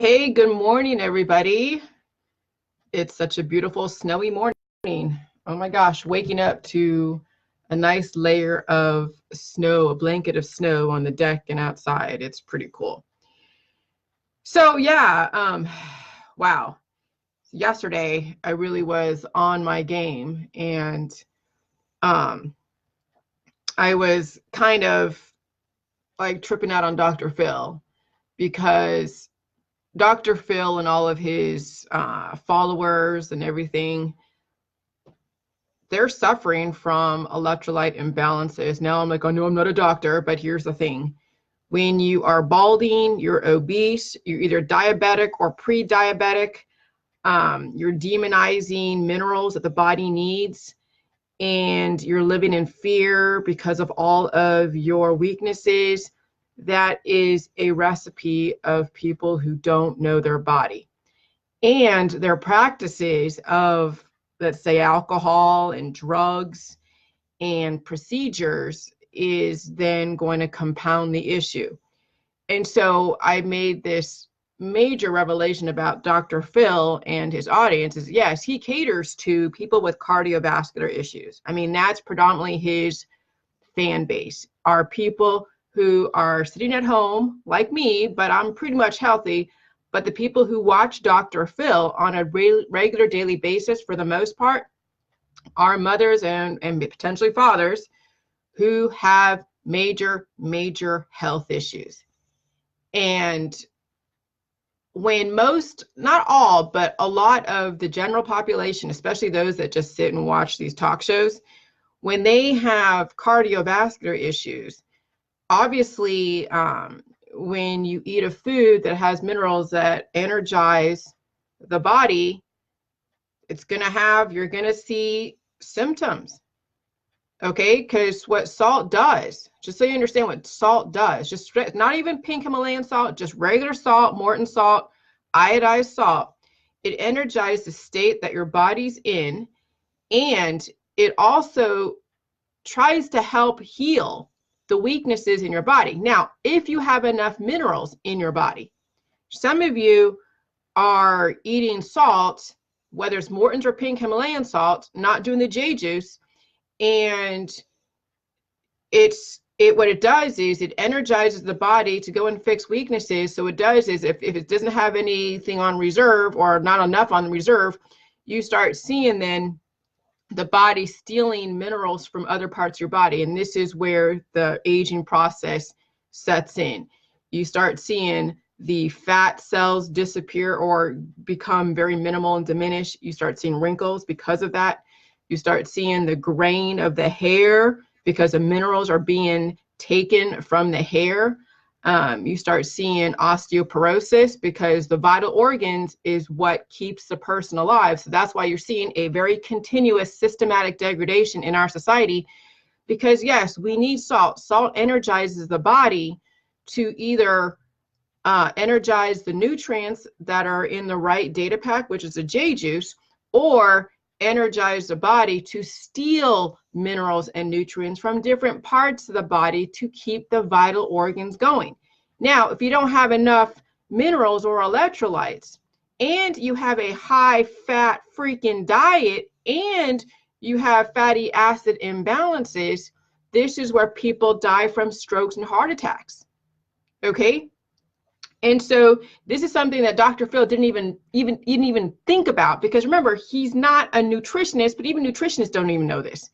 Hey, good morning, everybody. It's such a beautiful snowy morning. Oh my gosh, waking up to a nice layer of snow, a blanket of snow on the deck and outside. It's pretty cool. So yeah, wow. Yesterday I really was on my game and um I was kind of like tripping out on Dr. Phil because Dr. Phil and all of his followers and everything, they're suffering from electrolyte imbalances. Now I'm like, oh no, I'm not a doctor, but here's the thing. When you are balding, you're obese, you're either diabetic or pre-diabetic, you're demonizing minerals that the body needs, and you're living in fear because of all of your weaknesses. That is a recipe of people who don't know their body. And their practices of, let's say, alcohol and drugs and procedures is then going to compound the issue. And so I made this major revelation about Dr. Phil and his audience is, yes, he caters to people with cardiovascular issues. I mean, that's predominantly his fan base, are people who are sitting at home like me, but I'm pretty much healthy. But the people who watch Dr. Phil on a regular daily basis, for the most part, are mothers and potentially fathers who have major health issues. And when most, not all, but a lot of the general population, especially those that just sit and watch these talk shows, when they have cardiovascular issues, obviously, when you eat a food that has minerals that energize the body, you're going to see symptoms. Okay, because what salt does, just so you understand what salt does, just not even pink Himalayan salt, just regular salt, Morton salt, iodized salt, it energizes the state that your body's in, and it also tries to help heal the weaknesses in your body. Now, if you have enough minerals in your body, some of you are eating salt, whether it's Morton's or pink Himalayan salt, not doing the J juice, and what it does is it energizes the body to go and fix weaknesses. So it does is if it doesn't have anything on reserve or not enough on reserve, you start seeing then the body stealing minerals from other parts of your body. And this is where the aging process sets in. You start seeing the fat cells disappear or become very minimal and diminish. You start seeing wrinkles because of that. You start seeing the grain of the hair because the minerals are being taken from the hair. You start seeing osteoporosis because the vital organs is what keeps the person alive. So that's why you're seeing a very continuous systematic degradation in our society, because yes, we need salt. Salt energizes the body to either energize the nutrients that are in the right data pack, which is a J juice, or energize the body to steal minerals and nutrients from different parts of the body to keep the vital organs going. Now, if you don't have enough minerals or electrolytes, and you have a high fat freaking diet, and you have fatty acid imbalances, this is where people die from strokes and heart attacks. Okay? And so this is something that Dr. Phil didn't even think about, because remember, he's not a nutritionist, but even nutritionists don't even know this.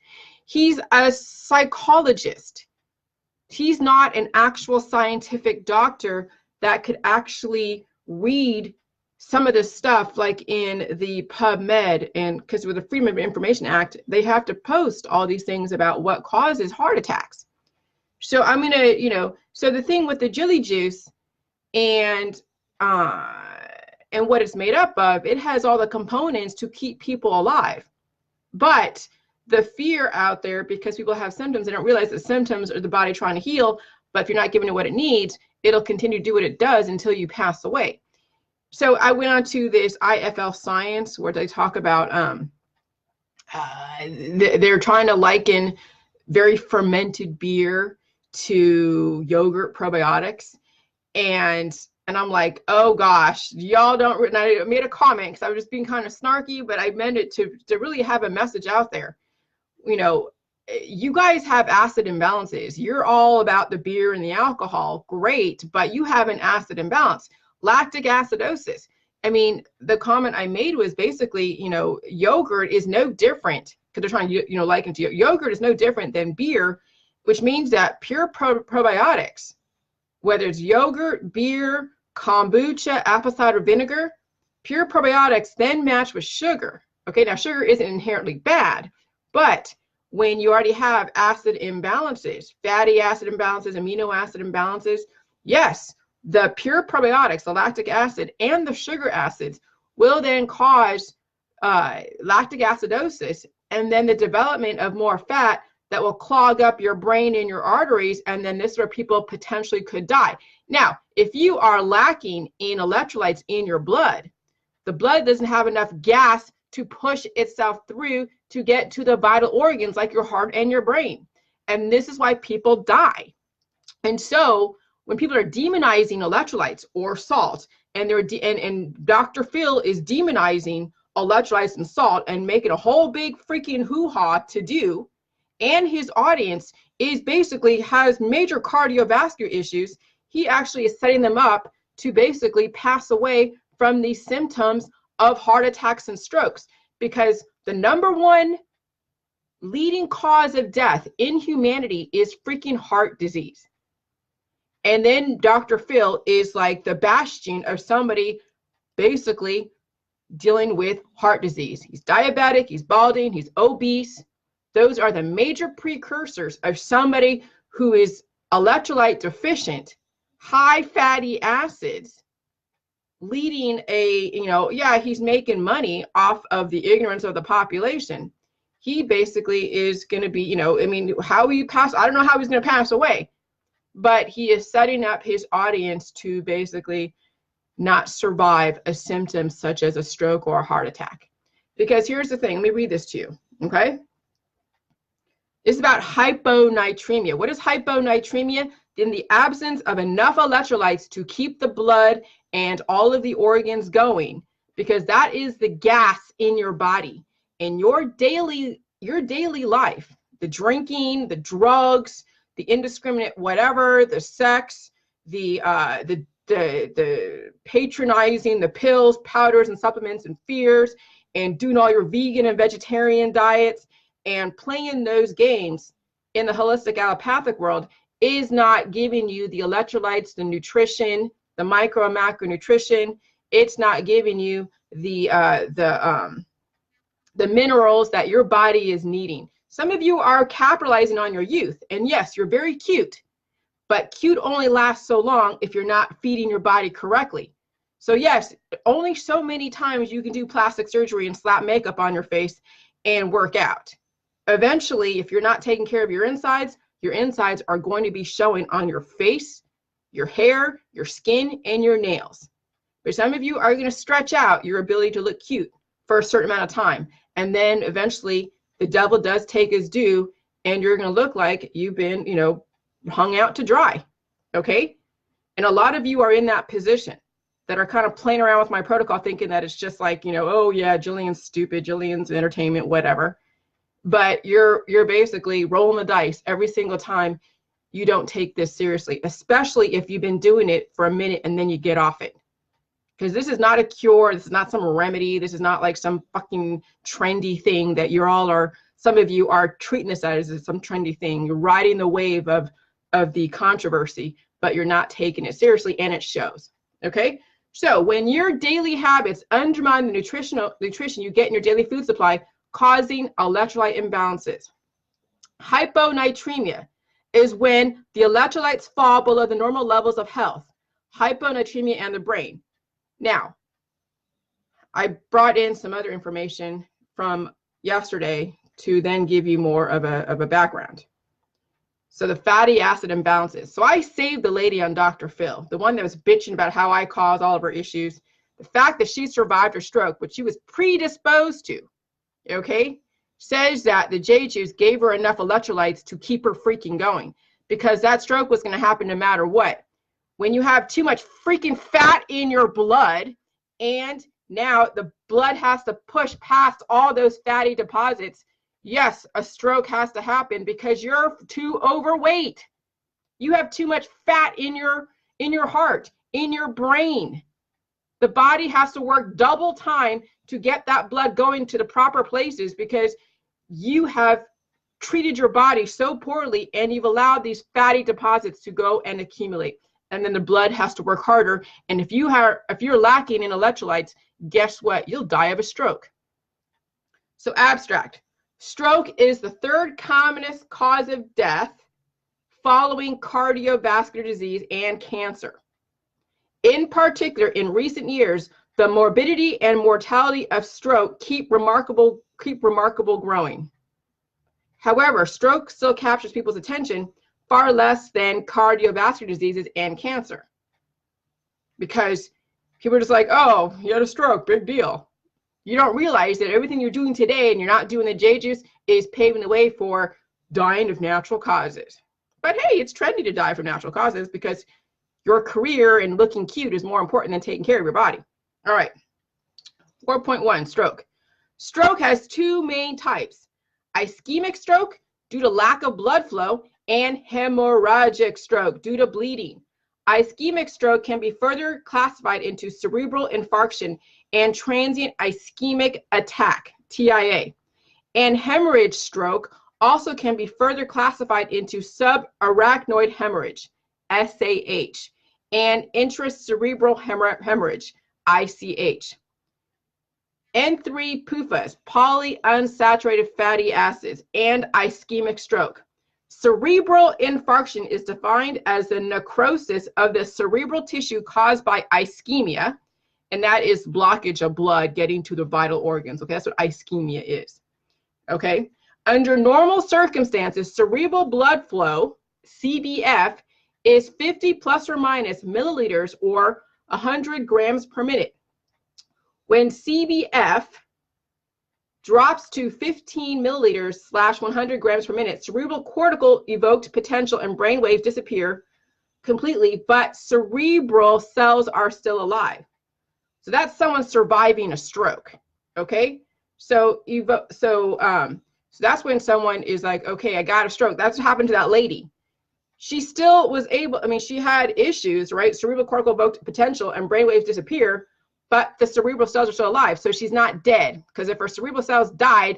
He's a psychologist. He's not an actual scientific doctor that could actually read some of this stuff like in the PubMed, and because with the Freedom of Information Act, they have to post all these things about what causes heart attacks. So I'm going to, so the thing with the Jilly juice and what it's made up of, it has all the components to keep people alive. But the fear out there, because people have symptoms, they don't realize that symptoms are the body trying to heal, but if you're not giving it what it needs, it'll continue to do what it does until you pass away. So I went on to this IFL Science where they talk about, they're trying to liken very fermented beer to yogurt probiotics. And And I'm like, oh gosh, y'all don't, and I made a comment because I was just being kind of snarky, but I meant it to really have a message out there. You know, you guys have acid imbalances. You're all about the beer and the alcohol. Great, but you have an acid imbalance. Lactic acidosis. I mean, the comment I made was basically, you know, yogurt is no different, because they're trying to, you know, liken to yogurt is no different than beer, which means that pure probiotics, whether it's yogurt, beer, kombucha, apple cider vinegar, pure probiotics then match with sugar. Okay, now sugar isn't inherently bad, but when you already have acid imbalances, fatty acid imbalances, amino acid imbalances, yes, the pure probiotics, the lactic acid and the sugar acids will then cause lactic acidosis, and then the development of more fat that will clog up your brain and your arteries, and then this is where people potentially could die. Now, if you are lacking in electrolytes in your blood, the blood doesn't have enough gas to push itself through to get to the vital organs like your heart and your brain. And this is why people die. And so when people are demonizing electrolytes or salt, and they're and Dr. Phil is demonizing electrolytes and salt and making a whole big freaking hoo-ha to do, and his audience is basically has major cardiovascular issues, he actually is setting them up to basically pass away from these symptoms of heart attacks and strokes, because the #1 leading cause of death in humanity is freaking heart disease. And then Dr. Phil is like the bastion of somebody basically dealing with heart disease. He's diabetic, he's balding, he's obese. Those are the major precursors of somebody who is electrolyte deficient, high fatty acids, leading a, you know, yeah, he's making money off of the ignorance of the population. He basically is going to be, you know, I mean, how will you pass? I don't know how he's going to pass away, but he is setting up his audience to basically not survive a symptom such as a stroke or a heart attack. Because here's the thing, let me read this to you, okay? It's about hyponatremia. What is hyponatremia? In the absence of enough electrolytes to keep the blood and all of the organs going, because that is the gas in your body. In your daily life, the drinking, the drugs, the indiscriminate whatever, the sex, the patronizing, the pills, powders, and supplements and fears, and doing all your vegan and vegetarian diets and playing those games in the holistic allopathic world is not giving you the electrolytes, the nutrition, the micro and macronutrition. It's not giving you the minerals that your body is needing. Some of you are capitalizing on your youth, and yes, you're very cute, but cute only lasts so long if you're not feeding your body correctly. So yes, only so many times you can do plastic surgery and slap makeup on your face and work out. Eventually, if you're not taking care of your insides are going to be showing on your face, your hair, your skin, and your nails. But some of you are going to stretch out your ability to look cute for a certain amount of time. And then eventually the devil does take his due, and you're going to look like you've been, you know, hung out to dry. Okay. And a lot of you are in that position that are kind of playing around with my protocol, thinking that it's just like, you know, oh yeah, Jillian's stupid, Jillian's entertainment, whatever. But you're basically rolling the dice every single time you don't take this seriously, especially if you've been doing it for a minute and then you get off it. Because this is not a cure. This is not some remedy. This is not like some fucking trendy thing that you're all are, some of you are treating this as some trendy thing. You're riding the wave of the controversy, but you're not taking it seriously, and it shows. Okay? So when your daily habits undermine the nutrition you get in your daily food supply, causing electrolyte imbalances. Hyponatremia is when the electrolytes fall below the normal levels of health. Hyponatremia and the brain. Now, I brought in some other information from yesterday to then give you more of a background. So the fatty acid imbalances. So I saved the lady on Dr. Phil, the one that was bitching about how I caused all of her issues. The fact that she survived her stroke, which she was predisposed to, okay, says that the J juice gave her enough electrolytes to keep her freaking going, because that stroke was going to happen no matter what. When you have too much freaking fat in your blood, and now the blood has to push past all those fatty deposits, yes, a stroke has to happen because you're too overweight. You have too much fat in your heart, in your brain. The body has to work double time to get that blood going to the proper places because you have treated your body so poorly and you've allowed these fatty deposits to go and accumulate. And then the blood has to work harder. And if you're lacking in electrolytes, guess what? You'll die of a stroke. So abstract. Stroke is the third commonest cause of death following cardiovascular disease and cancer. In particular, in recent years, the morbidity and mortality of stroke keep remarkable growing. However, stroke still captures people's attention far less than cardiovascular diseases and cancer. Because people are just like, oh, you had a stroke, big deal. You don't realize that everything you're doing today and you're not doing the J-juice is paving the way for dying of natural causes. But hey, it's trendy to die from natural causes because your career and looking cute is more important than taking care of your body. All right, 4.1, stroke. Stroke has two main types: ischemic stroke due to lack of blood flow and hemorrhagic stroke due to bleeding. Ischemic stroke can be further classified into cerebral infarction and transient ischemic attack, TIA. And hemorrhage stroke also can be further classified into subarachnoid hemorrhage, SAH, and intracerebral hemorrhage, ICH. N3 PUFAs, polyunsaturated fatty acids, and ischemic stroke. Cerebral infarction is defined as the necrosis of the cerebral tissue caused by ischemia, and that is blockage of blood getting to the vital organs. Okay, that's what ischemia is. Okay, under normal circumstances, cerebral blood flow, CBF, is 50 plus or minus milliliters or 100 grams per minute. When CBF drops to 15 milliliters / 100 grams per minute, cerebral cortical evoked potential and brain waves disappear completely, but cerebral cells are still alive. So that's someone surviving a stroke. Okay, so that's when someone is like, okay, I got a stroke. That's what happened to that lady. She still was able, I mean, she had issues, right? Cerebral cortical evoked potential and brain waves disappear, but the cerebral cells are still alive. So she's not dead, because if her cerebral cells died,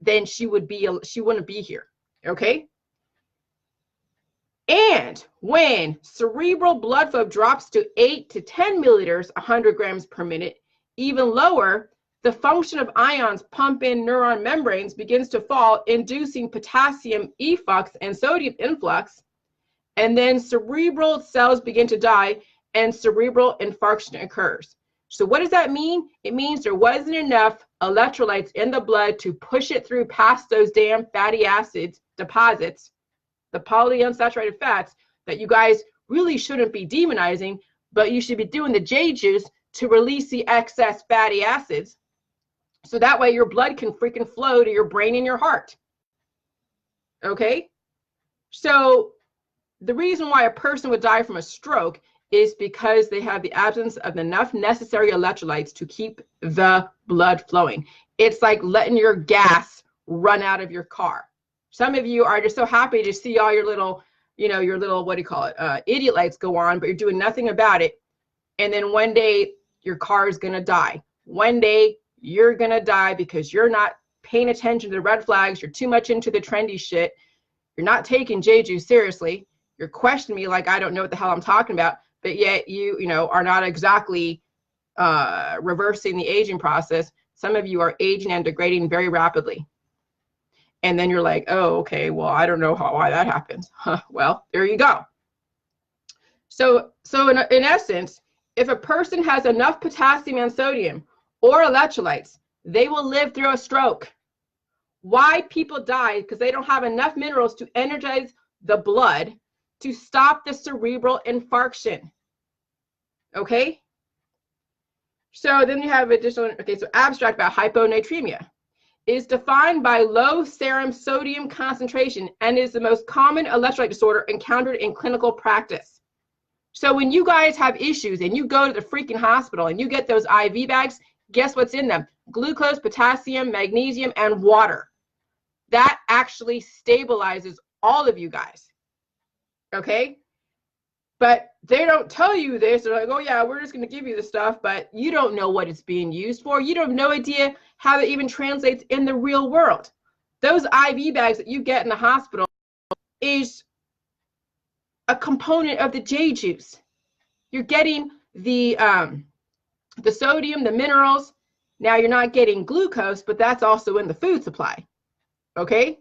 then she wouldn't be here. Okay. And when cerebral blood flow drops to 8 to 10 milliliters, 100 grams per minute, even lower, the function of ions pump in neuron membranes begins to fall, inducing potassium efflux and sodium influx, and then cerebral cells begin to die and cerebral infarction occurs. So what does that mean? It means there wasn't enough electrolytes in the blood to push it through past those damn fatty acids deposits, the polyunsaturated fats that you guys really shouldn't be demonizing, but you should be doing the J juice to release the excess fatty acids. So that way your blood can freaking flow to your brain and your heart. Okay? So the reason why a person would die from a stroke is because they have the absence of enough necessary electrolytes to keep the blood flowing. It's like letting your gas run out of your car. Some of you are just so happy to see all your little, your little, what do you call it, idiot lights go on, but you're doing nothing about it. And then one day your car is going to die. One day you're going to die because you're not paying attention to the red flags. You're too much into the trendy shit. You're not taking J-juice seriously. You're questioning me like I don't know what the hell I'm talking about, but yet you are not exactly reversing the aging process. Some of you are aging and degrading very rapidly. And then you're like, oh, okay, well, I don't know why that happens. Huh, well, there you go. So in essence, if a person has enough potassium and sodium or electrolytes, they will live through a stroke. Why people die? Because they don't have enough minerals to energize the blood to stop the cerebral infarction. Okay? So then you have additional, so abstract about hyponatremia is defined by low serum sodium concentration and is the most common electrolyte disorder encountered in clinical practice. So when you guys have issues and you go to the freaking hospital and you get those IV bags, guess what's in them? Glucose, potassium, magnesium, and water. That actually stabilizes all of you guys. Okay? But they don't tell you this. They're like, oh yeah, we're just going to give you the stuff, but you don't know what it's being used for. You don't have no idea how it even translates in the real world. Those IV bags that you get in the hospital is a component of the J juice. You're getting the sodium, the minerals. Now you're not getting glucose, but that's also in the food supply. Okay?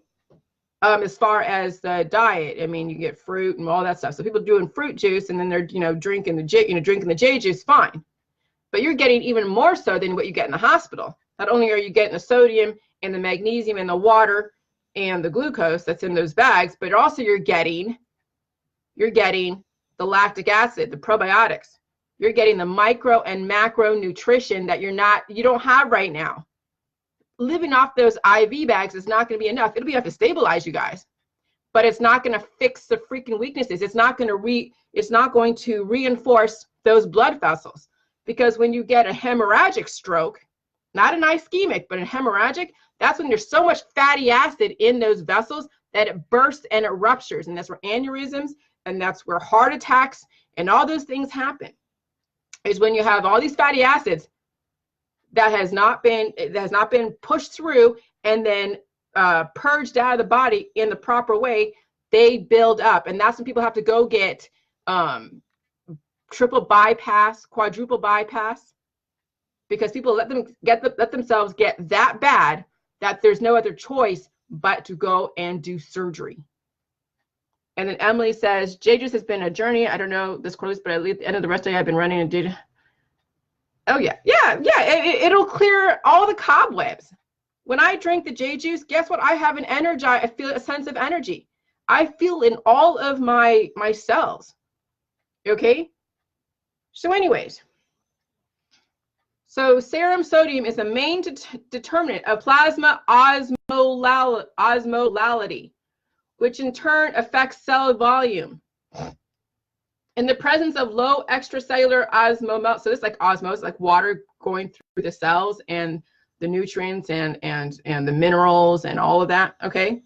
As far as the diet, I mean, you get fruit and all that stuff. So people doing fruit juice and then they're, drinking the J juice, fine. But you're getting even more so than what you get in the hospital. Not only are you getting the sodium and the magnesium and the water and the glucose that's in those bags, but also you're getting the lactic acid, the probiotics. You're getting the micro and macro nutrition that you don't have right now. Living off those IV bags is not going to be enough. It'll be enough to stabilize you guys, but it's not going to fix the freaking weaknesses. It's not going to reinforce those blood vessels, because when you get a hemorrhagic stroke, not an ischemic, but a hemorrhagic, that's when there's so much fatty acid in those vessels that it bursts and it ruptures, and that's where aneurysms and that's where heart attacks and all those things happen. Is when you have all these fatty acids that has not been pushed through and then purged out of the body in the proper way, they build up, and that's when people have to go get triple bypass, quadruple bypass, because people let themselves get that bad that there's no other choice but to go and do surgery. And then Emily says, J juice has been a journey. I don't know this close, but at the end of the rest of the day, I've been running and did. Oh yeah. It'll clear all the cobwebs. When I drink the J juice, guess what? I have I feel a sense of energy. I feel in all of my cells. Okay. So anyways, so serum sodium is the main determinant of plasma osmolality, which in turn affects cell volume. In the presence of low extracellular osmolality, so this is like osmosis, like water going through the cells and the nutrients and the minerals and all of that, okay?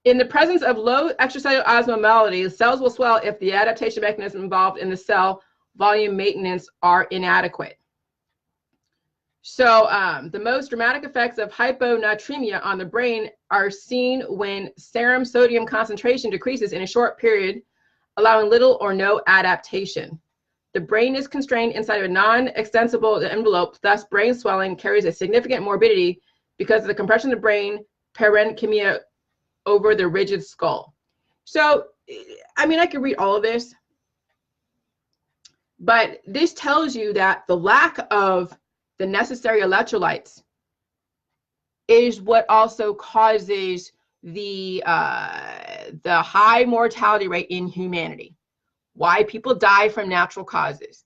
In the presence of low extracellular osmolality, the cells will swell if the adaptation mechanism involved in the cell volume maintenance are inadequate. So the most dramatic effects of hyponatremia on the brain are seen when serum sodium concentration decreases in a short period, allowing little or no adaptation. The brain is constrained inside of a non-extensible envelope, thus brain swelling carries a significant morbidity because of the compression of the brain parenchyma over the rigid skull. So, I mean, I could read all of this, but this tells you that the lack of the necessary electrolytes is what also causes the high mortality rate in humanity. Why people die from natural causes.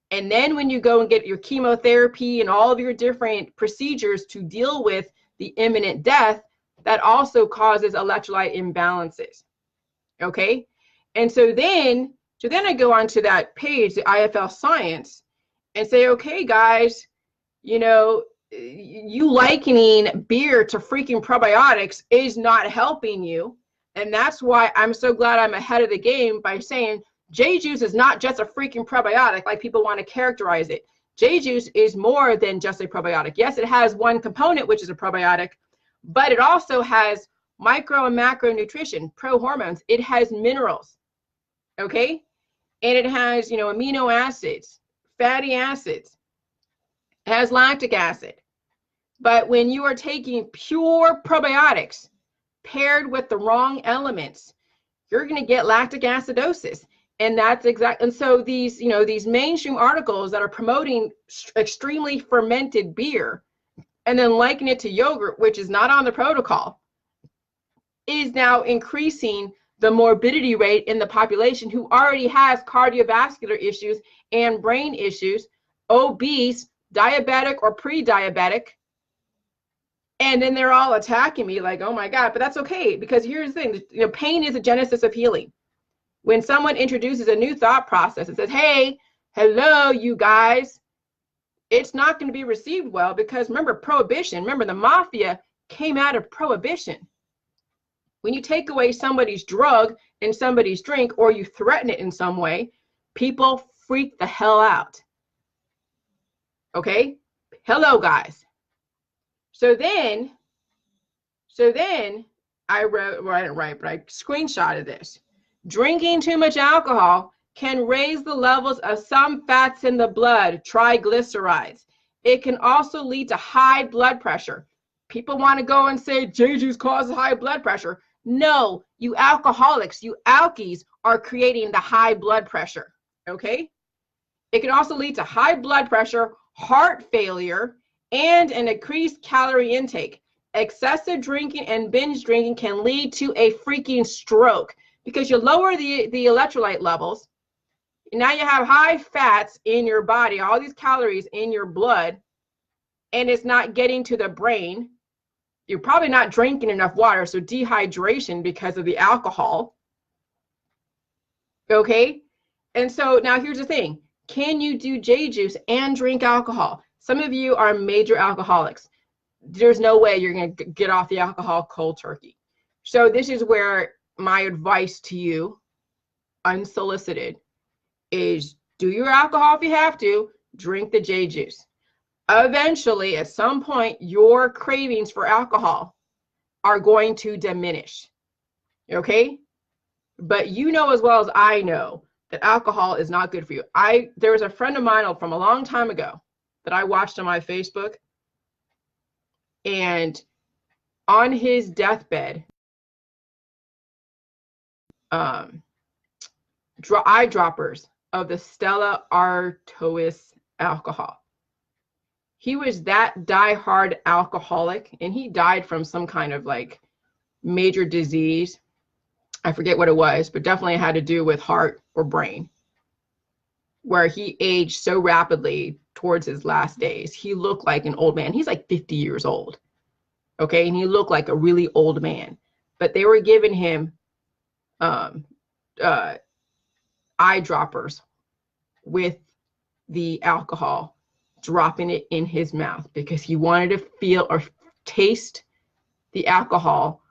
And then when you go and get your chemotherapy and all of your different procedures to deal with the imminent death, that also causes electrolyte imbalances. Okay? And so then I go onto that page, the IFL Science, and say, okay, guys, you know, you likening beer to freaking probiotics is not helping you. And that's why I'm so glad I'm ahead of the game by saying J juice is not just a freaking probiotic like people want to characterize it. J juice is more than just a probiotic. Yes, it has one component, which is a probiotic, but it also has micro and macro nutrition, pro-hormones. It has minerals, okay? And it has, you know, amino acids, fatty acids. It has lactic acid. But when you are taking pure probiotics paired with the wrong elements, you're going to get lactic acidosis. And that's exact. And so these, you know, these mainstream articles that are promoting extremely fermented beer and then liken it to yogurt, which is not on the protocol, is now increasing the morbidity rate in the population who already has cardiovascular issues and brain issues, obese, diabetic or pre-diabetic. And then they're all attacking me like, oh my God, but that's okay, because here's the thing, you know, pain is a genesis of healing. When someone introduces a new thought process and says, hey, hello, you guys, it's not going to be received well, because remember, prohibition, remember the mafia came out of prohibition. When you take away somebody's drug and somebody's drink, or you threaten it in some way, people freak the hell out. Okay? Hello, guys. So then I wrote, well, I didn't write, but I screenshotted this. Drinking too much alcohol can raise the levels of some fats in the blood, triglycerides. It can also lead to high blood pressure. People want to go and say J juice causes high blood pressure. No, you alcoholics, you alkies are creating the high blood pressure, okay? It can also lead to high blood pressure, heart failure, and an increased calorie intake. Excessive drinking and binge drinking can lead to a freaking stroke, because you lower the electrolyte levels. Now you have high fats in your body, all these calories in your blood, and it's not getting to the brain. You're probably not drinking enough water, so dehydration because of the alcohol. Okay? And so now here's the thing. Can you do J juice and drink alcohol? Some of you are major alcoholics. There's no way you're going to get off the alcohol cold turkey. So this is where my advice to you, unsolicited, is do your alcohol if you have to, drink the J juice. Eventually, at some point, your cravings for alcohol are going to diminish, okay? But you know as well as I know that alcohol is not good for you. There was a friend of mine from a long time ago that I watched on my Facebook, and on his deathbed, eyedroppers of the Stella Artois alcohol. He was that diehard alcoholic, and he died from some kind of like major disease. I forget what it was, but definitely had to do with heart or brain, where he aged so rapidly towards his last days. He looked like an old man. He's like 50 years old. Okay. And he looked like a really old man, but they were giving him eyedroppers with the alcohol, dropping it in his mouth because he wanted to feel or taste the alcohol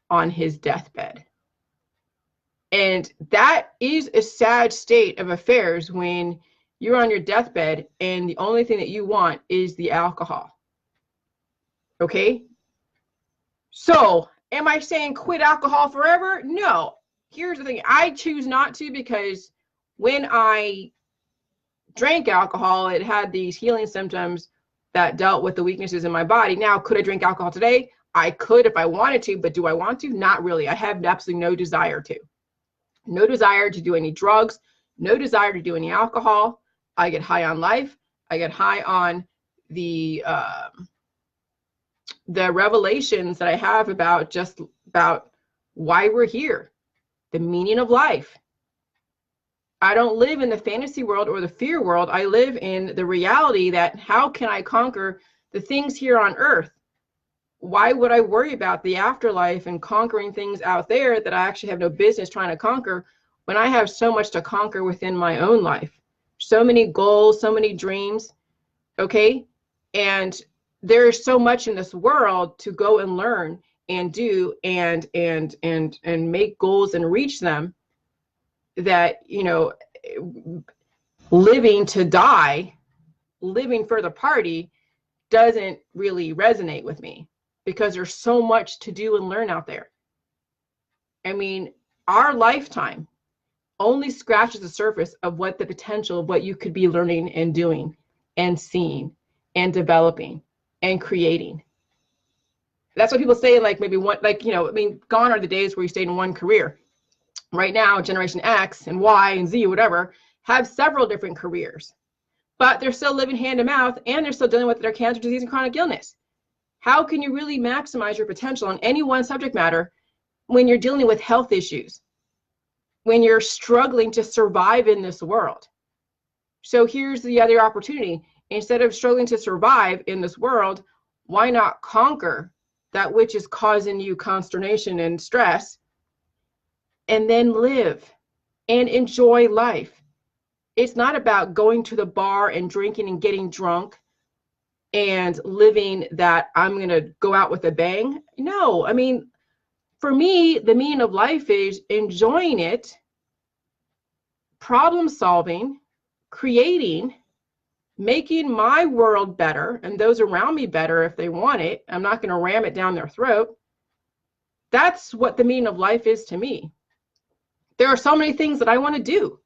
on his deathbed. And that is a sad state of affairs when you're on your deathbed and the only thing that you want is the alcohol. Okay? So, am I saying quit alcohol forever? No. Here's the thing. I choose not to, because when I drank alcohol, it had these healing symptoms that dealt with the weaknesses in my body. Now, could I drink alcohol today? I could if I wanted to, but do I want to? Not really. I have absolutely no desire to. No desire to do any drugs, no desire to do any alcohol. I get high on life. I get high on the revelations that I have about why we're here, the meaning of life. I don't live in the fantasy world or the fear world. I live in the reality that how can I conquer the things here on earth? Why would I worry about the afterlife and conquering things out there that I actually have no business trying to conquer when I have so much to conquer within my own life? So many goals, so many dreams, okay? And there's so much in this world to go and learn and do and make goals and reach them that, you know, living to die, living for the party doesn't really resonate with me, because there's so much to do and learn out there. I mean, our lifetime only scratches the surface of what the potential of what you could be learning and doing and seeing and developing and creating. That's what people say, like maybe one, like, you know, I mean, gone are the days where you stayed in one career. Right now, Generation X and Y and Z, whatever, have several different careers, but they're still living hand to mouth, and they're still dealing with their cancer, disease, and chronic illness. How can you really maximize your potential on any one subject matter when you're dealing with health issues, when you're struggling to survive in this world? So here's the other opportunity. Instead of struggling to survive in this world, why not conquer that which is causing you consternation and stress, and then live? and enjoy life. It's not about going to the bar and drinking and getting drunk and living that I'm going to go out with a bang. No, I mean, for me, the meaning of life is enjoying it, problem solving, creating, making my world better and those around me better if they want it. I'm not going to ram it down their throat. That's what the meaning of life is to me. There are so many things that I want to do.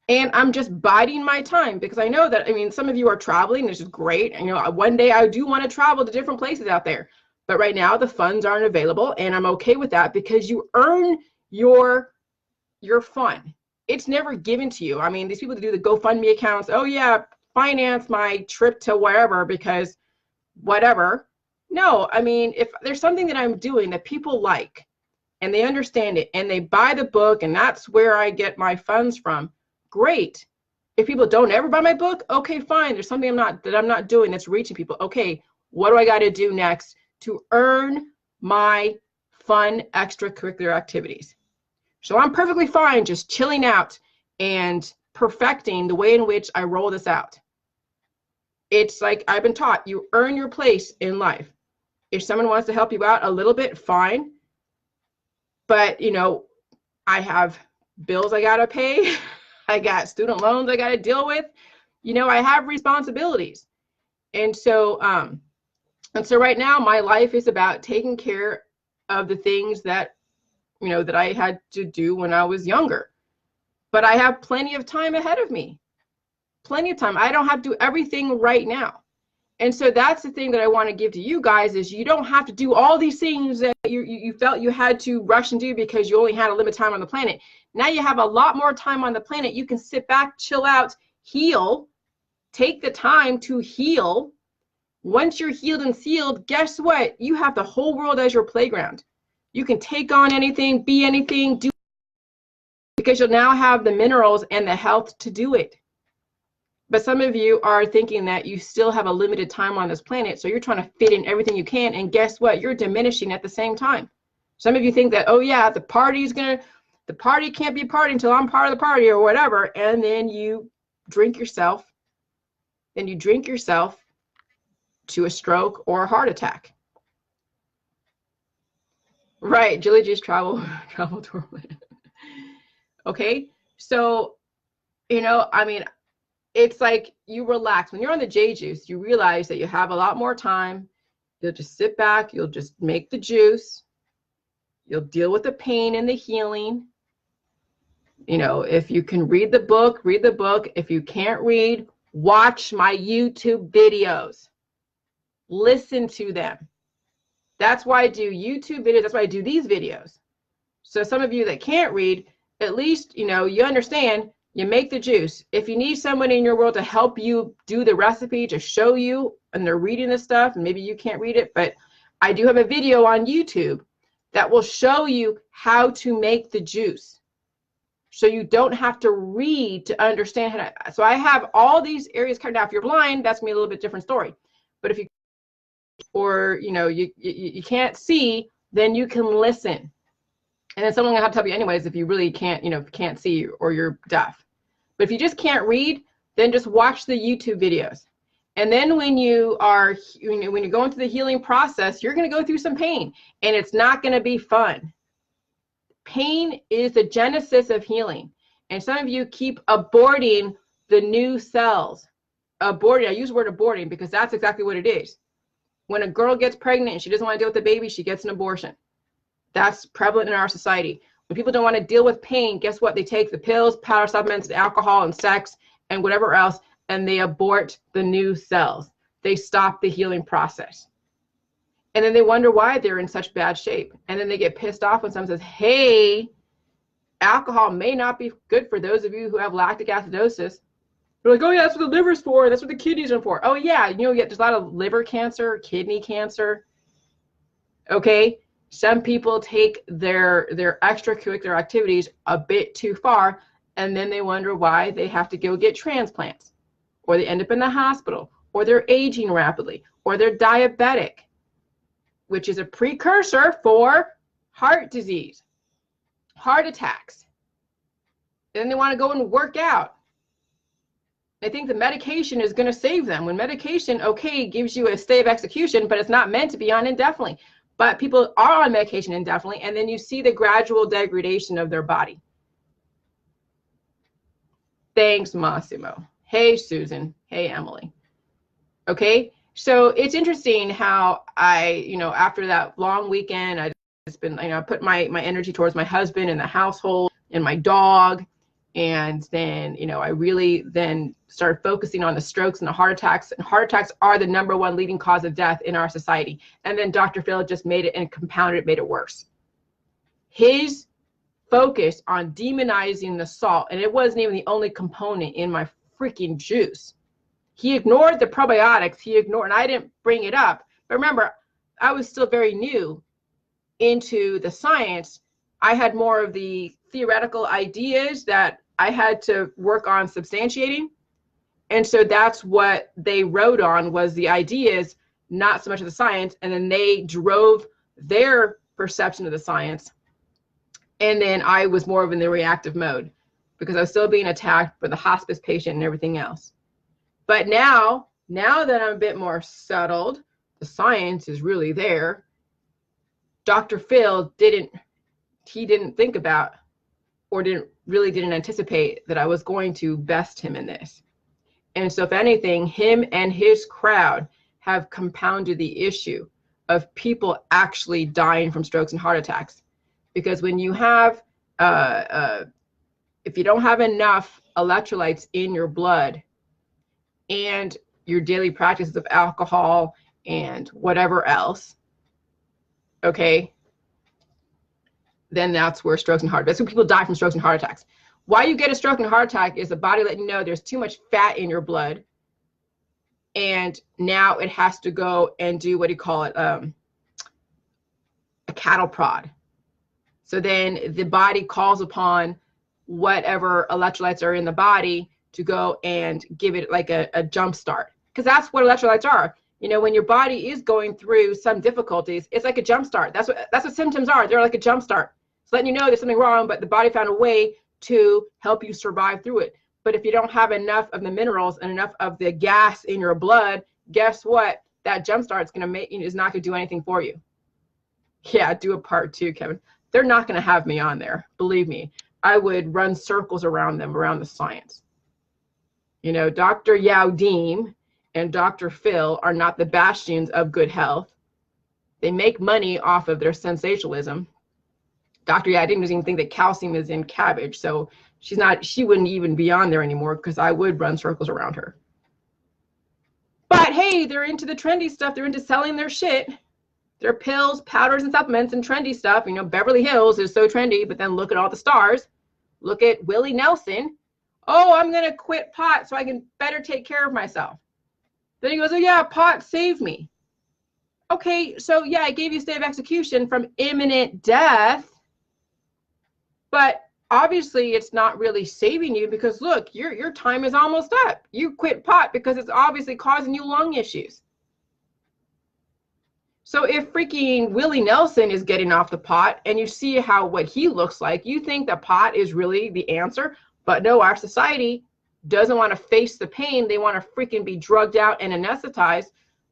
And I'm just biding my time because I know that, I mean, some of you are traveling, which is great. And, you know, one day I do want to travel to different places out there. But right now the funds aren't available, and I'm okay with that because you earn your fun. It's never given to you. I mean, these people that do the GoFundMe accounts, oh yeah, finance my trip to wherever because whatever. No, I mean, if there's something that I'm doing that people like and they understand it and they buy the book and that's where I get my funds from, great. If people don't ever buy my book, okay, fine. There's something I'm not doing that's reaching people. Okay, what do I got to do next to earn my fun extracurricular activities? So I'm perfectly fine just chilling out and perfecting the way in which I roll this out. It's like I've been taught, you earn your place in life. If someone wants to help you out a little bit, fine. But, you know, I have bills I got to pay. I got student loans I got to deal with. You know, I have responsibilities. And so right now my life is about taking care of the things that, you know, that I had to do when I was younger. But I have plenty of time ahead of me. Plenty of time. I don't have to do everything right now. And so that's the thing that I want to give to you guys is you don't have to do all these things that you felt you had to rush and do because you only had a limited time on the planet. Now you have a lot more time on the planet. You can sit back, chill out, heal, take the time to heal. Once you're healed and sealed, guess what? You have the whole world as your playground. You can take on anything, be anything, do, because you'll now have the minerals and the health to do it. But some of you are thinking that you still have a limited time on this planet, so you're trying to fit in everything you can, and guess what? You're diminishing at the same time. Some of you think that, oh yeah, the party can't be a party until I'm part of the party or whatever, and then you drink yourself to a stroke or a heart attack. Right, Jilly just travel to Orlando. Okay, so, you know, I mean, it's like you relax. When you're on the J juice, you realize that you have a lot more time. You'll just sit back. You'll just make the juice. You'll deal with the pain and the healing. You know, if you can read the book, read the book. If you can't read, watch my YouTube videos. Listen to them. That's why I do YouTube videos. That's why I do these videos. So some of you that can't read, at least, you know, you understand. You make the juice. If you need someone in your world to help you do the recipe, to show you, and they're reading this stuff, and maybe you can't read it, but I do have a video on YouTube that will show you how to make the juice. So you don't have to read to understand how to. So I have all these areas covered. Now, if you're blind, that's gonna be a little bit different story. But if you, or you know, you can't see, then you can listen. And then someone will have to help you anyways if you really can't, you know, can't see or you're deaf. But if you just can't read, then just watch the YouTube videos. And then when you're going through the healing process, you're going to go through some pain, and it's not going to be fun. Pain is the genesis of healing. And some of you keep aborting the new cells. Aborting, I use the word aborting because that's exactly what it is. When a girl gets pregnant and she doesn't want to deal with the baby, she gets an abortion. That's prevalent in our society. When people don't want to deal with pain, guess what? They take the pills, powder supplements, alcohol, and sex, and whatever else, and they abort the new cells. They stop the healing process. And then they wonder why they're in such bad shape. And then they get pissed off when someone says, hey, alcohol may not be good for those of you who have lactic acidosis. They're like, oh yeah, that's what the liver's for. That's what the kidneys are for. Oh yeah, you know, there's a lot of liver cancer, kidney cancer. Okay. Some people take their extracurricular activities a bit too far, and then they wonder why they have to go get transplants, or they end up in the hospital, or they're aging rapidly, or they're diabetic, which is a precursor for heart disease, heart attacks. And then they want to go and work out. They think the medication is going to save them. When medication, okay, gives you a stay of execution, but it's not meant to be on indefinitely. But people are on medication indefinitely, and then you see the gradual degradation of their body. Thanks, Massimo. Hey, Susan. Hey, Emily. Okay, so it's interesting how I, after that long weekend, I just been, I put my energy towards my husband and the household and my dog. And then, I really then started focusing on the strokes and the heart attacks. And heart attacks are the #1 leading cause of death in our society. And then Dr. Phil just made it and compounded it, made it worse. His focus on demonizing the salt, and it wasn't even the only component in my freaking juice. He ignored the probiotics. And I didn't bring it up. But remember, I was still very new into the science. I had more of the theoretical ideas that I had to work on substantiating. And so that's what they wrote on, was the ideas, not so much of the science. And then they drove their perception of the science. And then I was more of in the reactive mode because I was still being attacked for the hospice patient and everything else. But now that I'm a bit more settled, the science is really there. Dr. Phil didn't think about, or didn't anticipate that I was going to best him in this. And so if anything, him and his crowd have compounded the issue of people actually dying from strokes and heart attacks. Because when you have, if you don't have enough electrolytes in your blood and your daily practices of alcohol and whatever else, okay, then that's where strokes and heart attacks. That's when people die from strokes and heart attacks. Why you get a stroke and heart attack is the body letting you know there's too much fat in your blood. And now it has to go and do, what do you call it? A cattle prod. So then the body calls upon whatever electrolytes are in the body to go and give it like a jump start. Because that's what electrolytes are. When your body is going through some difficulties, it's like a jump start. That's what symptoms are. They're like a jump start. It's letting you know there's something wrong, but the body found a way to help you survive through it. But if you don't have enough of the minerals and enough of the gas in your blood, guess what? That jump start is not going to do anything for you. Yeah, do a part 2, Kevin. They're not going to have me on there. Believe me, I would run circles around them, around the science. Dr. Yaudim and Dr. Phil are not the bastions of good health. They make money off of their sensationalism. Dr. Yaudim doesn't even think that calcium is in cabbage, so she wouldn't even be on there anymore because I would run circles around her. But hey, they're into the trendy stuff. They're into selling their shit. Their pills, powders, and supplements and trendy stuff. Beverly Hills is so trendy, but then look at all the stars. Look at Willie Nelson. Oh, I'm going to quit pot so I can better take care of myself. Then he goes, oh yeah, pot saved me. Okay, so yeah, I gave you stay of execution from imminent death, but obviously it's not really saving you because look, your time is almost up. You quit pot because it's obviously causing you lung issues. So if freaking Willie Nelson is getting off the pot and you see what he looks like, you think that pot is really the answer. But no, our society doesn't want to face the pain. They want to freaking be drugged out and anesthetized.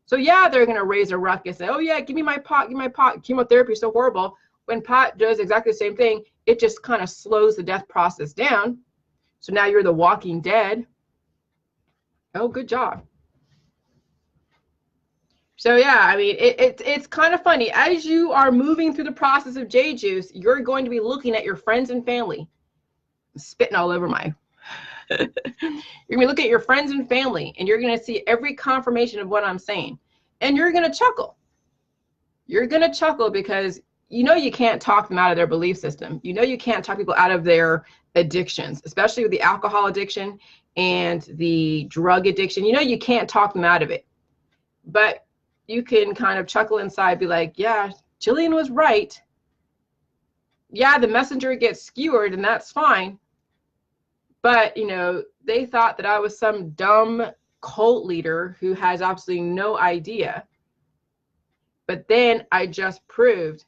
So yeah, they're going to raise a ruckus and say, oh yeah, give me my pot, give me my pot. Chemotherapy is so horrible. When pot does exactly the same thing, it just kind of slows the death process down. So now you're the walking dead. Oh, good job. So yeah, it's kind of funny. As you are moving through the process of J juice, you're going to be looking at your friends and family. I'm spitting all over my. You're going to look at your friends and family, and you're going to see every confirmation of what I'm saying. And you're going to chuckle. You're going to chuckle because you can't talk them out of their belief system. You can't talk people out of their addictions, especially with the alcohol addiction and the drug addiction. You can't talk them out of it. But you can kind of chuckle inside, be like, yeah, Jillian was right. Yeah, the messenger gets skewered, and that's fine. But, they thought that I was some dumb cult leader who has absolutely no idea. But then I just proved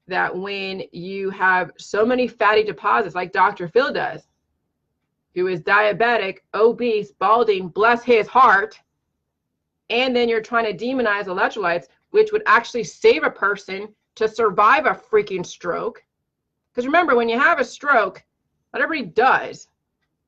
that when you have so many fatty deposits like Dr. Phil does, who is diabetic, obese, balding, bless his heart, and then you're trying to demonize electrolytes, which would actually save a person to survive a freaking stroke. Because remember, when you have a stroke, not everybody does,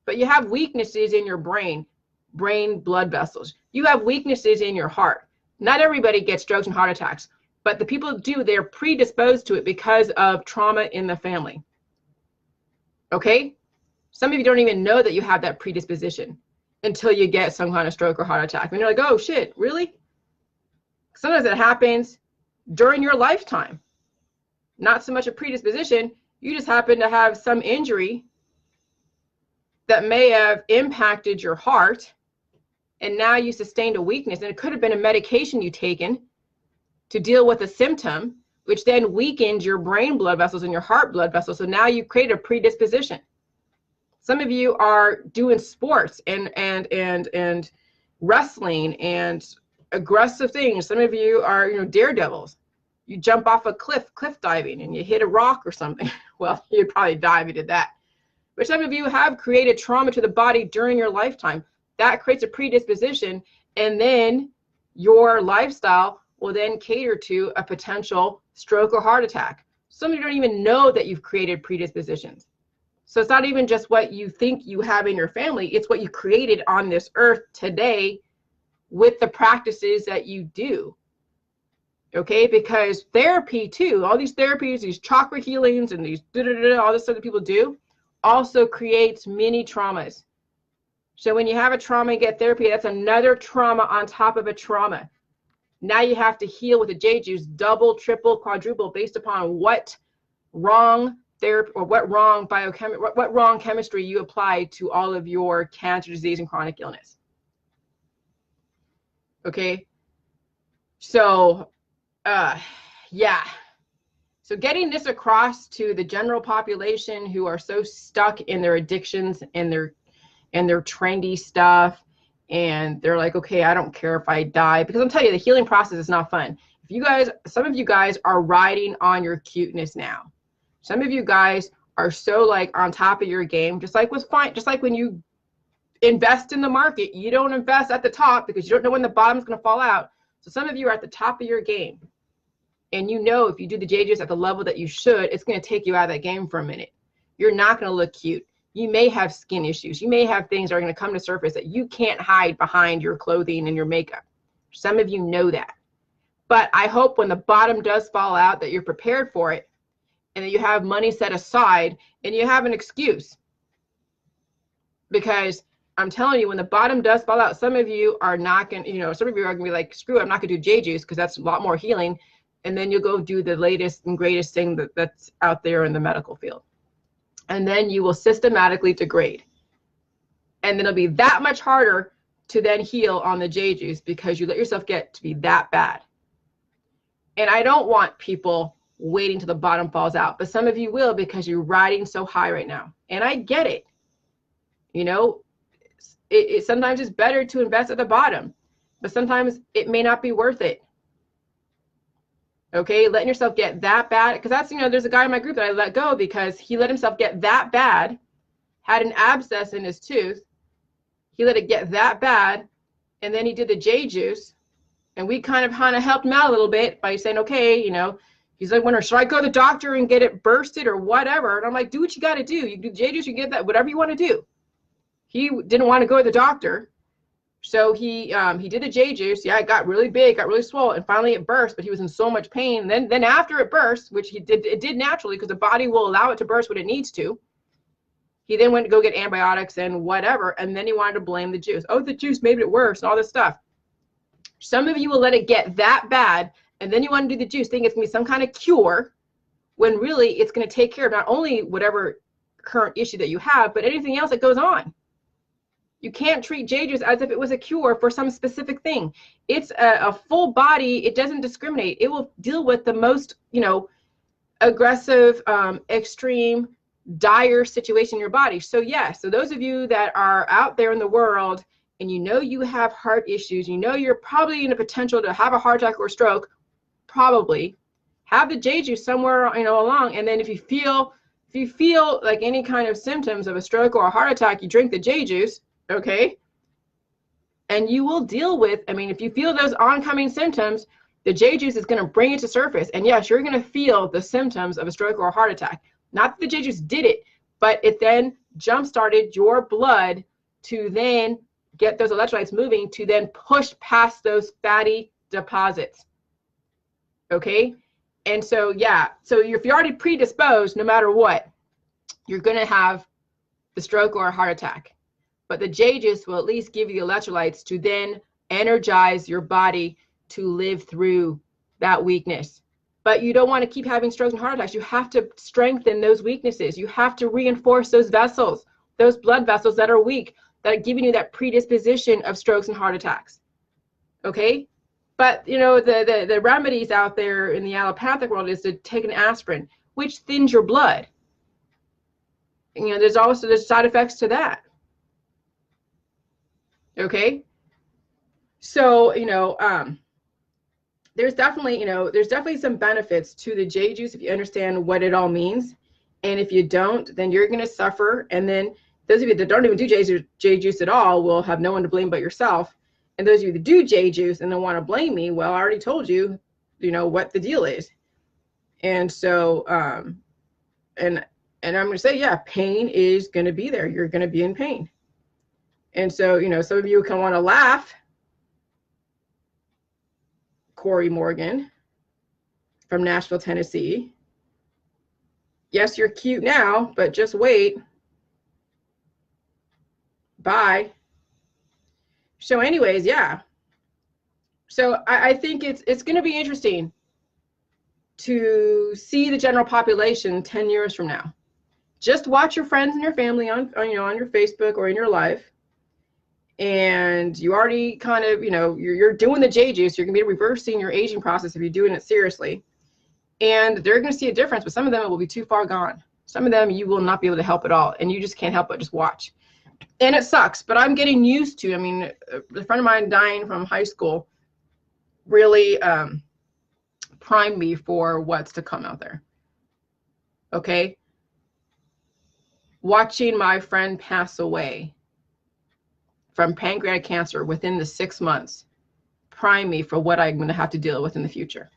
but you have weaknesses in your brain blood vessels. You have weaknesses in your heart. Not everybody gets strokes and heart attacks, but the people who do, they're predisposed to it because of trauma in the family. Okay? Some of you don't even know that you have that predisposition until you get some kind of stroke or heart attack. And you're like, oh shit, really? Sometimes it happens during your lifetime. Not so much a predisposition, you just happen to have some injury that may have impacted your heart, and now you sustained a weakness, and it could have been a medication you taken to deal with a symptom, which then weakened your brain blood vessels and your heart blood vessels. So now you create a predisposition. Some of you are doing sports and wrestling and aggressive things. Some of you are, daredevils. You jump off a cliff diving, and you hit a rock or something. Well, you'd probably die if you did that. But some of you have created trauma to the body during your lifetime. That creates a predisposition, and then your lifestyle will then cater to a potential stroke or heart attack. Some of you don't even know that you've created predispositions. So it's not even just what you think you have in your family, it's what you created on this earth today with the practices that you do. Okay, because therapy too, all these therapies, these chakra healings and these all this stuff that people do, also creates mini traumas. So when you have a trauma and get therapy, that's another trauma on top of a trauma. Now you have to heal with the J juice, double, triple, quadruple, based upon what wrong therapy or what wrong what wrong chemistry you applied to all of your cancer, disease, and chronic illness. Okay, so yeah. So getting this across to the general population who are so stuck in their addictions and their trendy stuff, and they're like, okay, I don't care if I die, because I'm telling you, the healing process is not fun. If you guys, some of you guys are riding on your cuteness now. Some of you guys are so like on top of your game, just like when you invest in the market, you don't invest at the top because you don't know when the bottom's going to fall out. So some of you are at the top of your game. And you know, if you do the JJs at the level that you should, it's going to take you out of that game for a minute. You're not going to look cute. You may have skin issues. You may have things that are going to come to surface that you can't hide behind your clothing and your makeup. Some of you know that. But I hope when the bottom does fall out that you're prepared for it, and that you have money set aside and you have an excuse. Because I'm telling you, when the bottom does fall out, some of you are not going to, some of you are going to be like, screw it, I'm not going to do J-juice because that's a lot more healing. And then you'll go do the latest and greatest thing that's out there in the medical field. And then you will systematically degrade. And then it'll be that much harder to then heal on the J-juice because you let yourself get to be that bad. And I don't want people waiting till the bottom falls out, but some of you will because you're riding so high right now. And I get it. Sometimes it's better to invest at the bottom, but sometimes it may not be worth it. Okay, letting yourself get that bad, because that's, there's a guy in my group that I let go because he let himself get that bad, had an abscess in his tooth. He let it get that bad, and then he did the J juice, and we kind of helped him out a little bit by saying, okay, he's like, should I go to the doctor and get it bursted or whatever? And I'm like, do what you got to do. You do J juice, you get that, whatever you want to do. He didn't want to go to the doctor. So he did the J juice. Yeah, it got really big, got really swollen, and finally it burst, but he was in so much pain. And then after it burst, which it did naturally because the body will allow it to burst when it needs to, he then went to go get antibiotics and whatever, and then he wanted to blame the juice. Oh, the juice made it worse and all this stuff. Some of you will let it get that bad, and then you want to do the juice, thinking it's going to be some kind of cure, when really it's going to take care of not only whatever current issue that you have, but anything else that goes on. You can't treat J juice as if it was a cure for some specific thing. It's a full body. It doesn't discriminate. It will deal with the most, aggressive, extreme, dire situation in your body. So yes, so those of you that are out there in the world and you have heart issues, you're probably in a potential to have a heart attack or stroke, probably have the J juice somewhere, along. And then if you feel if you feel like any kind of symptoms of a stroke or a heart attack, you drink the J juice, okay? And you will deal with, I mean, if you feel those oncoming symptoms, the J juice is going to bring it to surface. And yes, you're going to feel the symptoms of a stroke or a heart attack. Not that the J juice did it, but it then jump-started your blood to then get those electrolytes moving to then push past those fatty deposits. Okay? And so, yeah, so if you're already predisposed, no matter what, you're going to have the stroke or a heart attack. But the J juice will at least give you the electrolytes to then energize your body to live through that weakness. But you don't want to keep having strokes and heart attacks. You have to strengthen those weaknesses. You have to reinforce those vessels, those blood vessels that are weak, that are giving you that predisposition of strokes and heart attacks. Okay? But, you know, the remedies out there in the allopathic world is to take an aspirin, which thins your blood. You know, there's side effects to that. Okay? So, you know, there's definitely some benefits to the J juice if you understand what it all means. And if you don't, then you're going to suffer. And then those of you that don't even do J juice at all will have no one to blame but yourself. And those of you that do J juice and then want to blame me, well, I already told you, you know, what the deal is. And so, and I'm going to say, yeah, pain is going to be there. You're going to be in pain. And so, you know, some of you can want to laugh. Corey Morgan from Nashville, Tennessee. Yes, you're cute now, but just wait. Bye. So anyways, yeah. So I think it's going to be interesting to see the general population 10 years from now. Just watch your friends and your family on your Facebook or in your life. And you already kind of, you know, you're doing the J juice. You're going to be reversing your aging process if you're doing it seriously. And they're going to see a difference, but some of them it will be too far gone. Some of them you will not be able to help at all. And you just can't help but just watch. And it sucks, but I'm getting used to, I mean, a friend of mine dying from high school really primed me for what's to come out there. Okay? Watching my friend pass away from pancreatic cancer within the 6 months prime me for what I'm going to have to deal with in the future.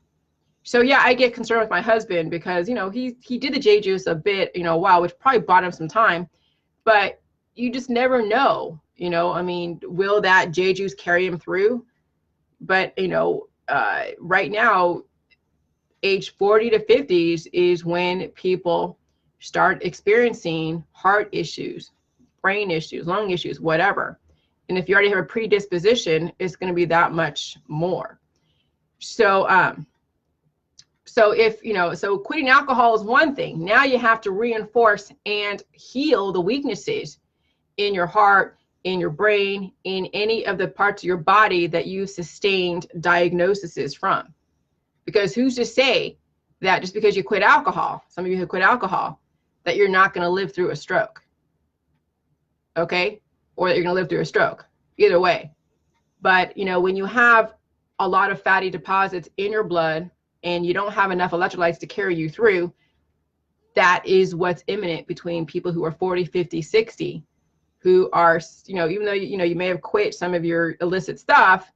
So yeah, I get concerned with my husband because, you know, he did the J juice a bit, you know, wow, which probably bought him some time, but you just never know, you know, I mean, will that J juice carry him through? But, you know, right now, age 40 to 50s is when people start experiencing heart issues, brain issues, lung issues, whatever. And if you already have a predisposition, it's going to be that much more. So, so if, you know, so quitting alcohol is one thing. Now you have to reinforce and heal the weaknesses in your heart, in your brain, in any of the parts of your body that you sustained diagnoses from. Because who's to say that just because you quit alcohol, some of you who quit alcohol, that you're not going to live through a stroke? Okay? Or that you're going to live through a stroke. Either way. But, you know, when you have a lot of fatty deposits in your blood and you don't have enough electrolytes to carry you through, that is what's imminent between people who are 40, 50, 60, who are, you know, even though, you know, you may have quit some of your illicit stuff,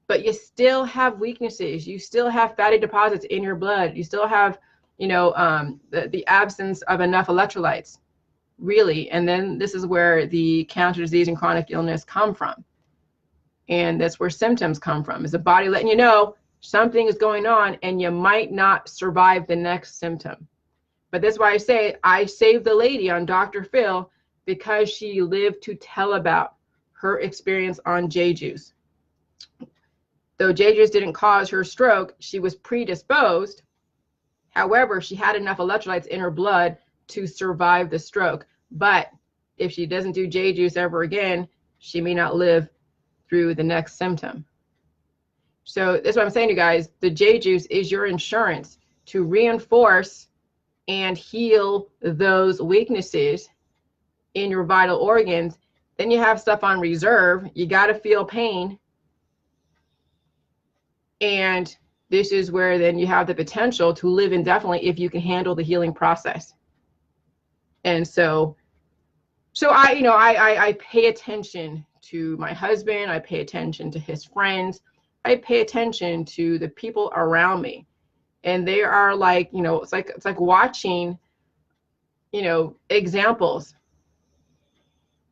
but you still have weaknesses. You still have fatty deposits in your blood. You still have, you know, the absence of enough electrolytes, really. And then this is where the cancer disease and chronic illness come from. And that's where symptoms come from, is the body letting you know something is going on and you might not survive the next symptom. But that's why I say I saved the lady on Dr. Phil, because she lived to tell about her experience on J juice. Though J juice didn't cause her stroke, she was predisposed. However, she had enough electrolytes in her blood to survive the stroke. But if she doesn't do J juice ever again, she may not live through the next symptom. So that's what I'm saying to you guys. The J juice is your insurance to reinforce and heal those weaknesses in your vital organs. Then you have stuff on reserve. You got to feel pain. And this is where then you have the potential to live indefinitely if you can handle the healing process. And so I pay attention to my husband. I pay attention to his friends. I pay attention to the people around me. And they are like, it's like watching, examples.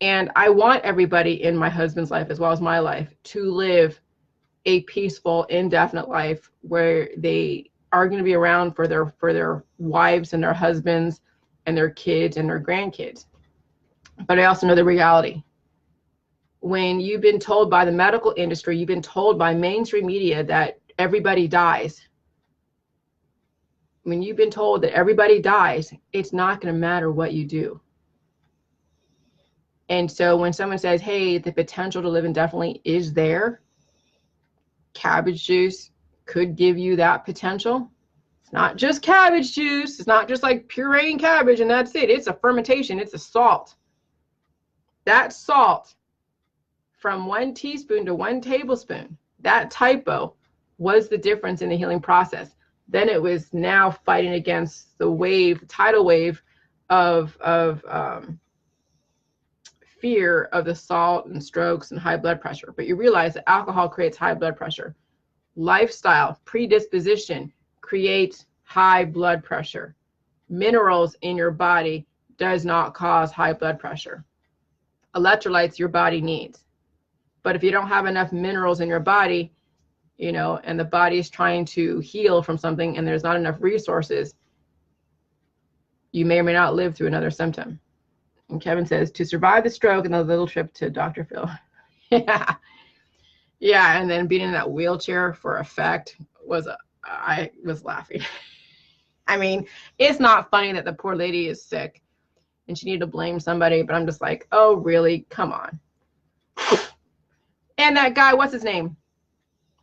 And I want everybody in my husband's life, as well as my life, to live a peaceful, indefinite life where they are going to be around for their wives and their husbands and their kids and their grandkids. But I also know the reality. When you've been told by the medical industry, you've been told by mainstream media that everybody dies. When you've been told that everybody dies, it's not going to matter what you do. And so when someone says, hey, the potential to live indefinitely is there, cabbage juice could give you that potential. It's not just cabbage juice. It's not just like pureeing cabbage and that's it. It's a fermentation. It's a salt. That salt, from 1 teaspoon to 1 tablespoon, that typo was the difference in the healing process. Then it was now fighting against the wave, tidal wave of fear of the salt and strokes and high blood pressure. But you realize that alcohol creates high blood pressure. Lifestyle, predisposition creates high blood pressure. Minerals in your body does not cause high blood pressure. Electrolytes your body needs. But if you don't have enough minerals in your body, and the body is trying to heal from something and there's not enough resources, you may or may not live through another symptom. And Kevin says, to survive the stroke and the little trip to Dr. Phil. Yeah. Yeah, and then being in that wheelchair for effect I was laughing. I mean, it's not funny that the poor lady is sick and she needed to blame somebody, but I'm just like, oh, really? Come on. And that guy, what's his name?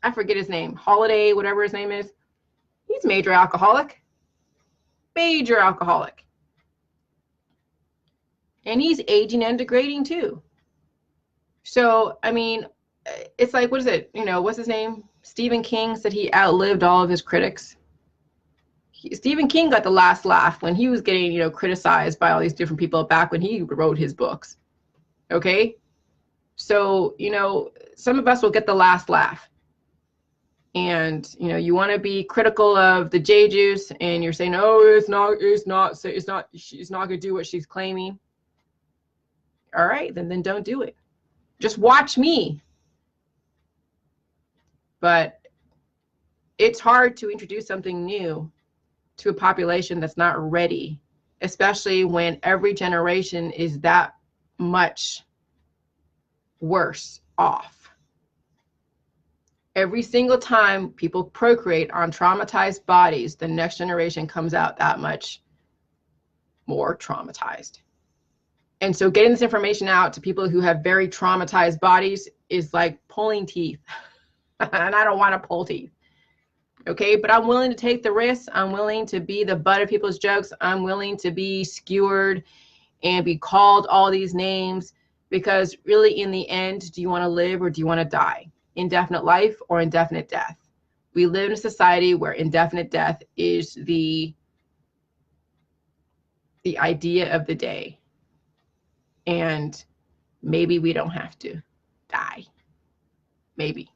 I forget his name. Holiday, whatever his name is. He's major alcoholic. Major alcoholic. And he's aging and degrading too. So, I mean, it's like, what is it? What's his name? Stephen King said he outlived all of his critics. Stephen King got the last laugh when he was getting, criticized by all these different people back when he wrote his books. Okay? So, some of us will get the last laugh. And, you want to be critical of the J juice and you're saying, oh, she's not going to do what she's claiming. All right, then don't do it. Just watch me. But it's hard to introduce something new to a population that's not ready, especially when every generation is that much worse off. Every single time people procreate on traumatized bodies, the next generation comes out that much more traumatized. And so getting this information out to people who have very traumatized bodies is like pulling teeth. And I don't want to pull teeth. Okay, but I'm willing to take the risks. I'm willing to be the butt of people's jokes. I'm willing to be skewered and be called all these names, because really in the end, do you want to live or do you want to die? Indefinite life or indefinite death? We live in a society where indefinite death is the idea of the day. And maybe we don't have to die. Maybe.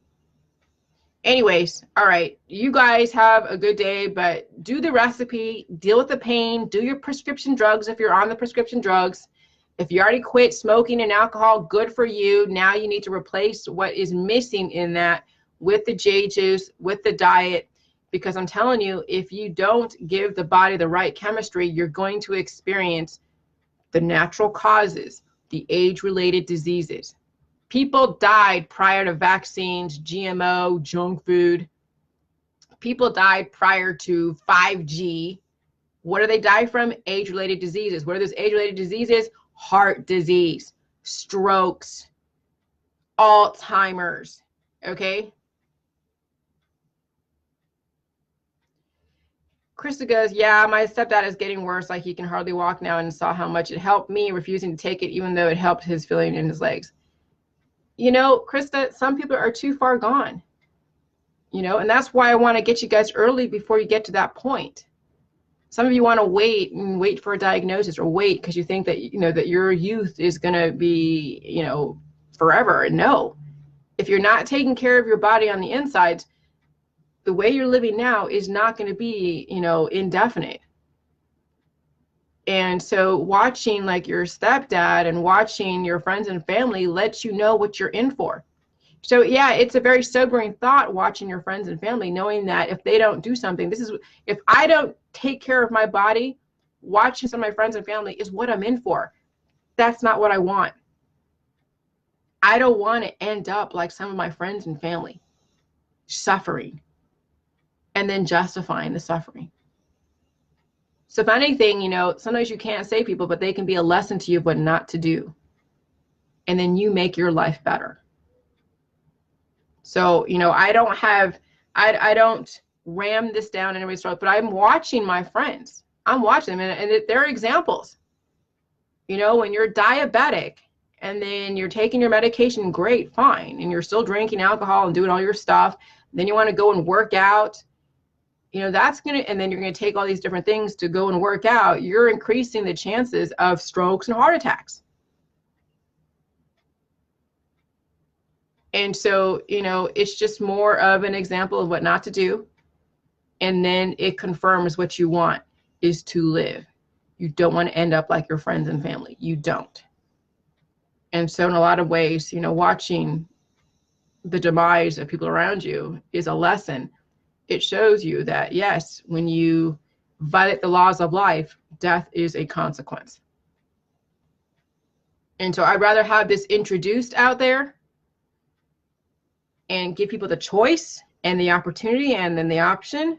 Anyways, all right, you guys have a good day, but do the recipe, deal with the pain, do your prescription drugs if you're on the prescription drugs. If you already quit smoking and alcohol, good for you. Now you need to replace what is missing in that with the J juice, with the diet, because I'm telling you, if you don't give the body the right chemistry, you're going to experience the natural causes, the age-related diseases. People died prior to vaccines, GMO, junk food. People died prior to 5G. What do they die from? Age-related diseases. What are those age-related diseases? Heart disease, strokes, Alzheimer's, okay? Krista goes, yeah, my stepdad is getting worse, like he can hardly walk now, and saw how much it helped me, refusing to take it even though it helped his feeling in his legs. Krista, some people are too far gone, and that's why I want to get you guys early before you get to that point. Some of you want to wait for a diagnosis, or wait because you think that, that your youth is going to be, forever. And no, if you're not taking care of your body on the inside, the way you're living now is not going to be, indefinite. And so watching like your stepdad and watching your friends and family lets you know what you're in for. So yeah, it's a very sobering thought watching your friends and family, knowing that if they don't do something, if I don't take care of my body, watching some of my friends and family is what I'm in for. That's not what I want. I don't want to end up like some of my friends and family, suffering and then justifying the suffering. So if anything, sometimes you can't save people, but they can be a lesson to you of what not to do. And then you make your life better. So, I don't ram this down anybody's throat, but I'm watching my friends. I'm watching them, and they're examples. When you're diabetic and then you're taking your medication, great, fine, and you're still drinking alcohol and doing all your stuff, then you want to go and work out, and then you're going to take all these different things to go and work out, you're increasing the chances of strokes and heart attacks. And so, it's just more of an example of what not to do. And then it confirms what you want is to live. You don't want to end up like your friends and family. You don't. And so in a lot of ways, watching the demise of people around you is a lesson. It shows you that, yes, when you violate the laws of life, death is a consequence. And so I'd rather have this introduced out there and give people the choice and the opportunity and then the option.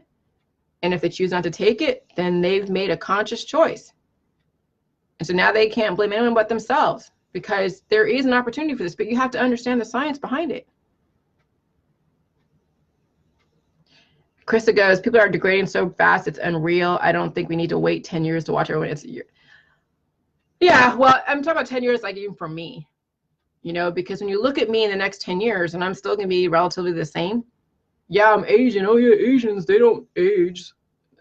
And if they choose not to take it, then they've made a conscious choice. And so now they can't blame anyone but themselves, because there is an opportunity for this, but you have to understand the science behind it. Krista goes, people are degrading so fast, it's unreal. I don't think we need to wait 10 years to watch everyone. It's a year. Yeah, well, I'm talking about 10 years like even for me. Because when you look at me in the next 10 years and I'm still going to be relatively the same. Yeah, I'm Asian. Oh yeah, Asians, they don't age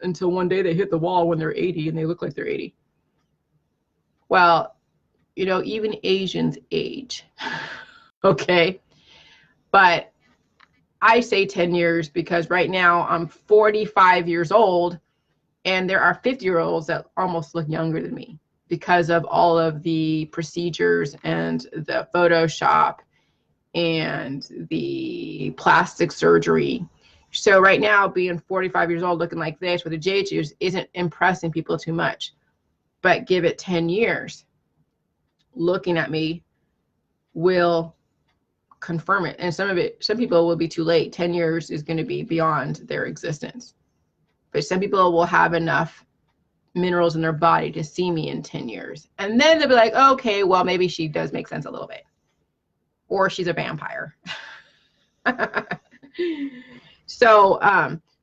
until one day they hit the wall when they're 80 and they look like they're 80. Well, even Asians age. Okay. But I say 10 years because right now I'm 45 years old and there are 50-year-olds that almost look younger than me, because of all of the procedures and the Photoshop and the plastic surgery. So right now, being 45 years old looking like this with a J juice isn't impressing people too much. But give it 10 years, looking at me will confirm it. And some people will be too late. 10 years is going to be beyond their existence. But some people will have enough minerals in their body to see me in 10 years. And then they'll be like, okay, well, maybe she does make sense a little bit. Or she's a vampire. So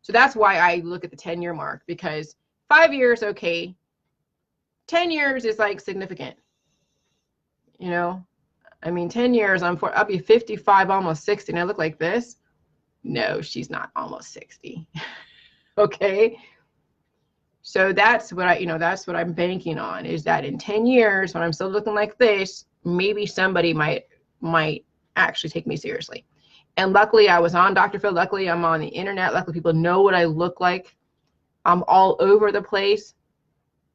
that's why I look at the 10-year mark, because 5 years, okay. 10 years is like significant. 10 years, I'll be 55, almost 60, and I look like this. No, she's not almost 60. Okay. So that's what that's what I'm banking on, is that in 10 years, when I'm still looking like this, maybe somebody might actually take me seriously. And luckily I was on Dr. Phil. Luckily I'm on the internet. Luckily people know what I look like. I'm all over the place.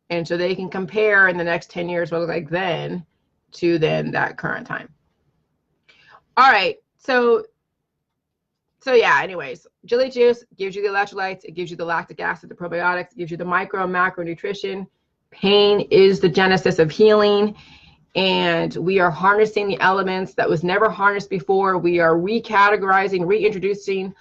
And so they can compare in the next 10 years what I look like then to then that current time. All right. So yeah, anyways, Jilly juice gives you the electrolytes, it gives you the lactic acid, the probiotics, it gives you the micro and macro nutrition. Pain is the genesis of healing, and we are harnessing the elements that was never harnessed before. We are recategorizing, reintroducing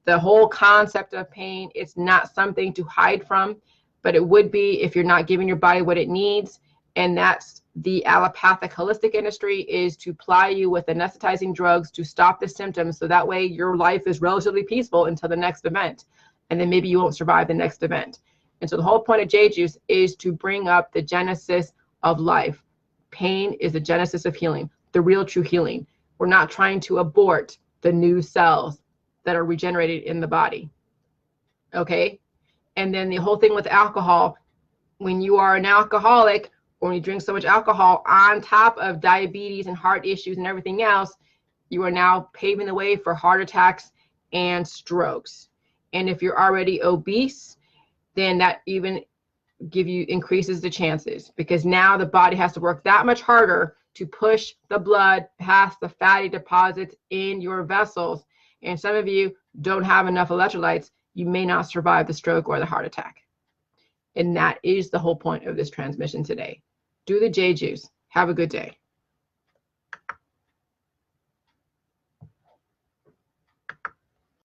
the whole concept of pain. It's not something to hide from, but it would be if you're not giving your body what it needs. And that's the allopathic holistic industry, is to ply you with anesthetizing drugs to stop the symptoms, so that way your life is relatively peaceful until the next event, and then maybe you won't survive the next event. And so the whole point of J juice is to bring up the genesis of life. Pain is the genesis of healing, the real true healing. We're not trying to abort the new cells that are regenerated in the body. Okay. And then the whole thing with alcohol when you are an alcoholic, or when you drink so much alcohol on top of diabetes and heart issues and everything else, you are now paving the way for heart attacks and strokes. And if you're already obese, then that even increases the chances, because now the body has to work that much harder to push the blood past the fatty deposits in your vessels. And some of you don't have enough electrolytes. You may not survive the stroke or the heart attack. And that is the whole point of this transmission today. Do the J juice. Have a good day.